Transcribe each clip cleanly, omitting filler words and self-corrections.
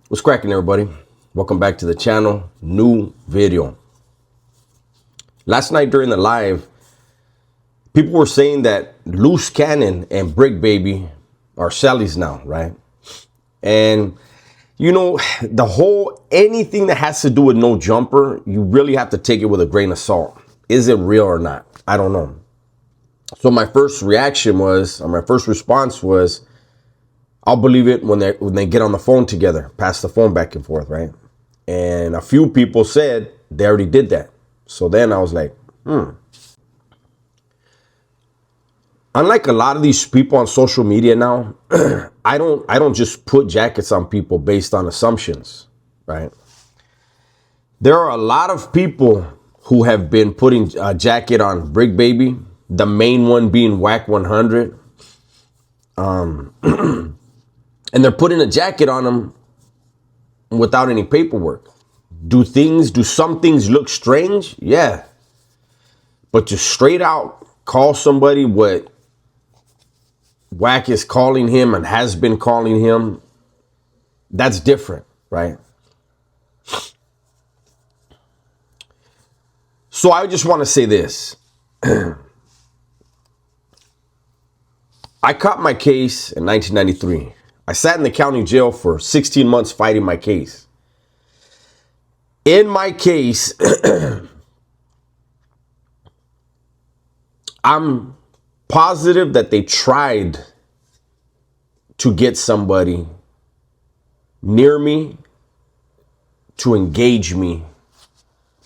What's cracking, everybody? Welcome back to the channel. New video. Last night during the live, people were saying that Loose Cannon and Brick Baby are Sally's now, right? And you know, the whole anything that has to do with No Jumper, you really have to take it with a grain of salt. Is it real or not? I don't know. So my first reaction was, or my first response was, I'll believe it when they get on the phone together, pass the phone back and forth, right? And a few people said they already did that. So then I was like, Unlike a lot of these people on social media now, I don't just put jackets on people based on assumptions, right? There are a lot of people who have been putting a jacket on Brick Baby, the main one being Whack 100. And they're putting a jacket on them without any paperwork. Do some things look strange? Yeah. But to straight out call somebody what Whack is calling him and has been calling him, that's different, right? So I just want to say this. I caught my case in 1993. I sat in the county jail for 16 months fighting my case. In my case, I'm positive that they tried to get somebody near me to engage me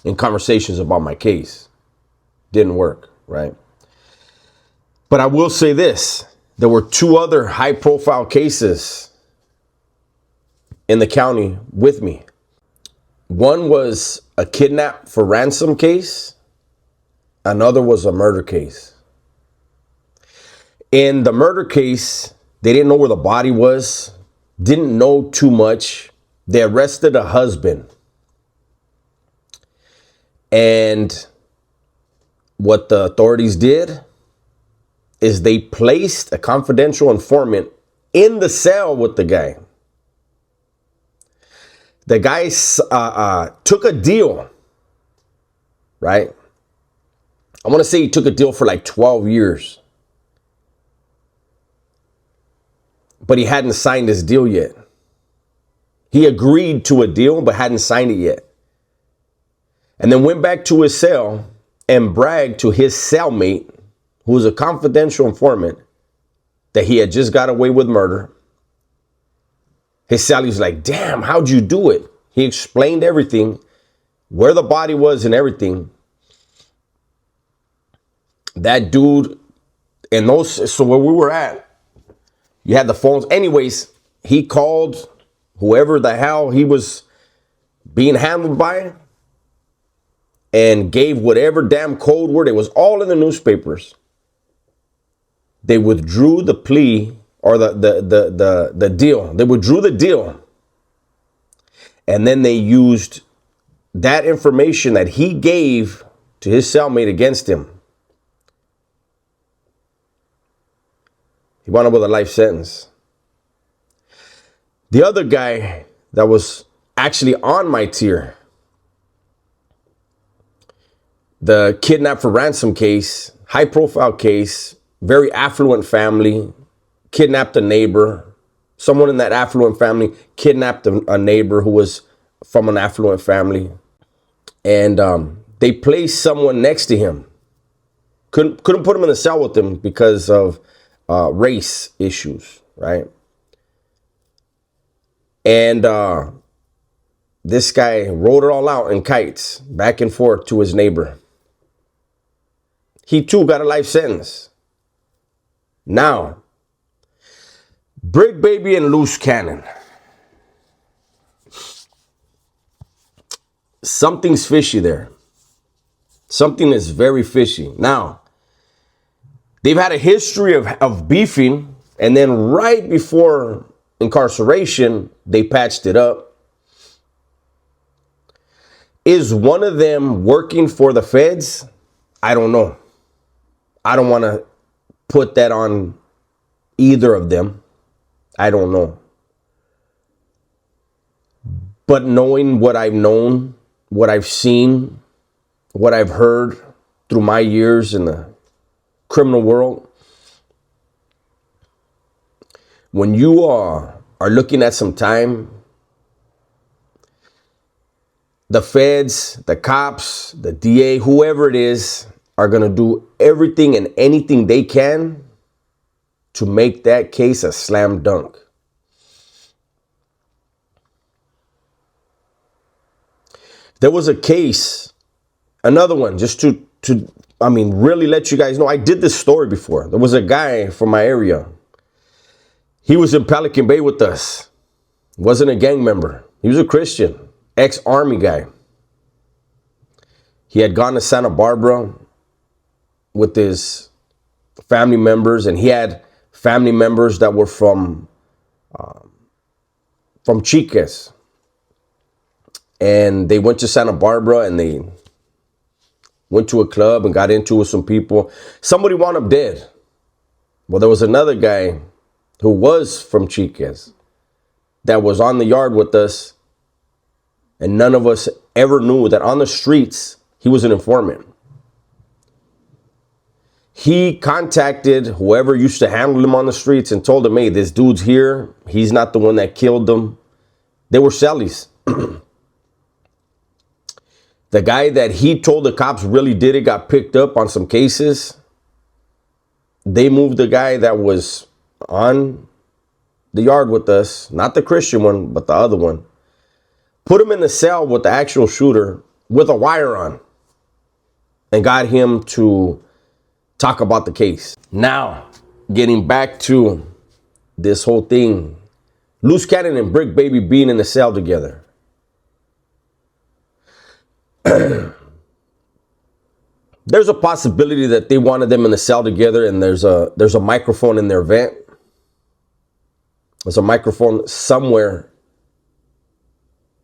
in conversations about my case. Didn't work, right? But I will say this. There were two other high-profile cases in the county with me. One was a kidnap for ransom case. Another was a murder case. In the murder case, they didn't know where the body was, didn't know too much. They arrested a husband. And what the authorities did is they placed a confidential informant in the cell with the guy. The guy took a deal, right? I want to say he took a deal for like 12 years. But he hadn't signed his deal yet. He agreed to a deal, but hadn't signed it yet. And then went back to his cell and bragged to his cellmate, who was a confidential informant, that he had just got away with murder. His Sally was like, damn, how'd you do it? He explained everything, where the body was and everything. That dude, and so where we were at, you had the phones. Anyways, he called whoever the hell he was being handled by and gave whatever damn code word. It was all in the newspapers. They withdrew the plea or the deal. They withdrew the deal. And then they used that information that he gave to his cellmate against him. He wound up with a life sentence. The other guy that was actually on my tier, the kidnap for ransom case, high profile case, very affluent family, kidnapped a neighbor. Someone in that affluent family kidnapped a neighbor who was from an affluent family. And they placed someone next to him. Couldn't put him in the cell with him because of race issues, right? And this guy wrote it all out in kites, back and forth to his neighbor. He too got a life sentence. Now, Brick Baby and Loose Cannon. Something's fishy there. Something is very fishy. Now, they've had a history of beefing, and then right before incarceration, they patched it up. Is one of them working for the feds? I don't know. I don't want to put that on either of them. I don't know. But knowing what I've known, what I've seen, what I've heard through my years in the criminal world, when you are looking at some time, the feds, the cops, the DA, whoever it is, are going to do everything and anything they can to make that case a slam dunk. There was a case, another one, just to really let you guys know. I did this story before. There was a guy from my area. He was in Pelican Bay with us. Wasn't a gang member. He was a Christian, ex-army guy. He had gone to Santa Barbara with his family members, and he had family members that were from Chiques. And they went to Santa Barbara and they went to a club and got into it with some people. Somebody wound up dead. Well, there was another guy who was from Chiques that was on the yard with us, and none of us ever knew that on the streets he was an informant. He contacted whoever used to handle him on the streets and told him, hey, this dude's here. He's not the one that killed them. They were cellies. The guy that he told the cops really did it got picked up on some cases. They moved the guy that was on the yard with us, not the Christian one, but the other one. Put him in the cell with the actual shooter with a wire on and got him to talk about the case. Now, getting back to this whole thing, Loose Cannon and Brick Baby being in the cell together. There's a possibility that they wanted them in the cell together, and there's a microphone in their vent. There's a microphone somewhere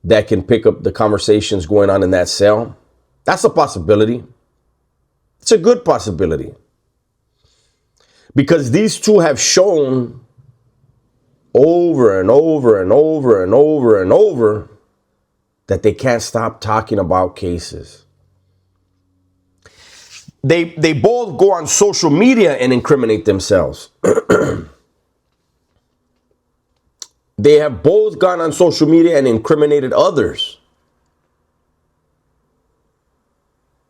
that can pick up the conversations going on in that cell. That's a possibility. It's a good possibility. Because these two have shown over and over and over and over and over that they can't stop talking about cases. They both go on social media and incriminate themselves. They have both gone on social media and incriminated others.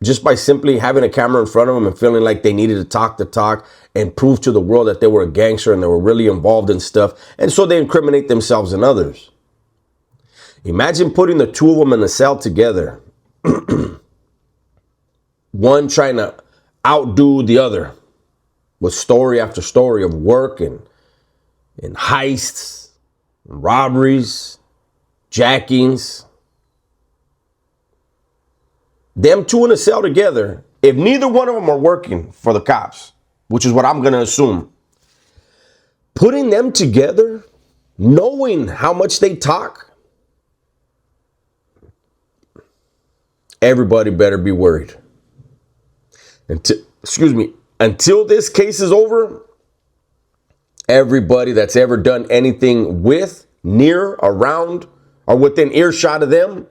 Just by simply having a camera in front of them and feeling like they needed to talk the talk and prove to the world that they were a gangster and they were really involved in stuff. And so they incriminate themselves and others. Imagine putting the two of them in a cell together. One trying to outdo the other with story after story of work and heists, and robberies, jackings. Them two in a cell together, if neither one of them are working for the cops, which is what I'm going to assume, putting them together, knowing how much they talk, everybody better be worried. Until this case is over, everybody that's ever done anything with, near, around, or within earshot of them,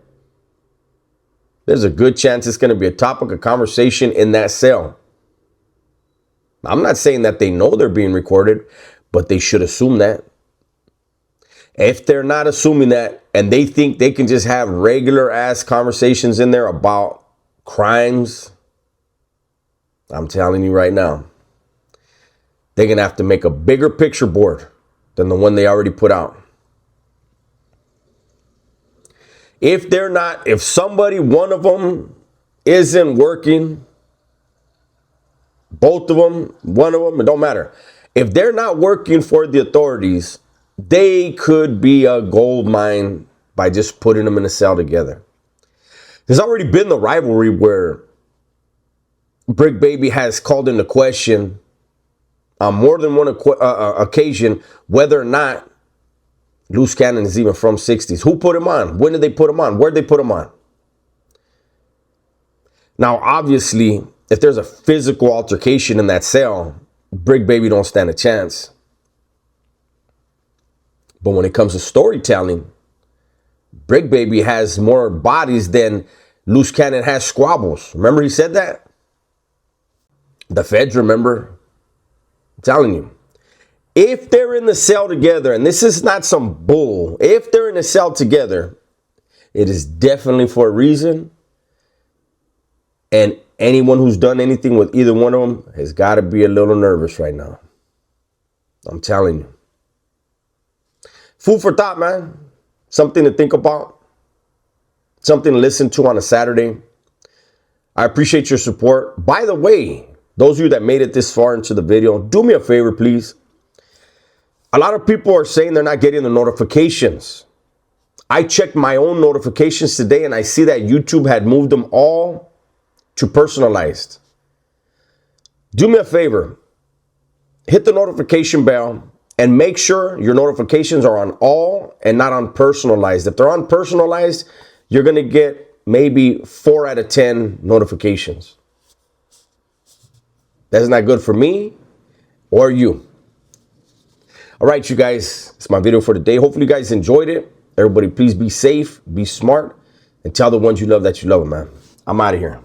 there's a good chance it's going to be a topic of conversation in that cell. I'm not saying that they know they're being recorded, but they should assume that. If they're not assuming that and they think they can just have regular ass conversations in there about crimes, I'm telling you right now, they're going to have to make a bigger picture board than the one they already put out. If somebody, one of them isn't working, both of them, one of them, it don't matter. If they're not working for the authorities, they could be a gold mine by just putting them in a cell together. There's already been the rivalry where Brick Baby has called into question on more than one occasion whether or not Loose Cannon is even from 60s. Who put him on? When did they put him on? Where did they put him on? Now, obviously, if there's a physical altercation in that cell, Brick Baby don't stand a chance. But when it comes to storytelling, Brick Baby has more bodies than Loose Cannon has squabbles. Remember he said that? The feds, remember? I'm telling you. If they're in the cell together, and this is not some bull, if they're in the cell together, it is definitely for a reason. And anyone who's done anything with either one of them has got to be a little nervous right now. I'm telling you. Food for thought, man. Something to think about. Something to listen to on a Saturday. I appreciate your support. By the way, those of you that made it this far into the video, do me a favor, please. A lot of people are saying they're not getting the notifications. I checked my own notifications today and I see that YouTube had moved them all to personalized. Do me a favor. Hit the notification bell and make sure your notifications are on all and not on personalized. If they're on personalized, you're going to get maybe 4 out of 10 notifications. That's not good for me or you. All right, you guys, it's my video for today. Hopefully you guys enjoyed it. Everybody, please be safe, be smart, and tell the ones you love that you love them, man. I'm out of here.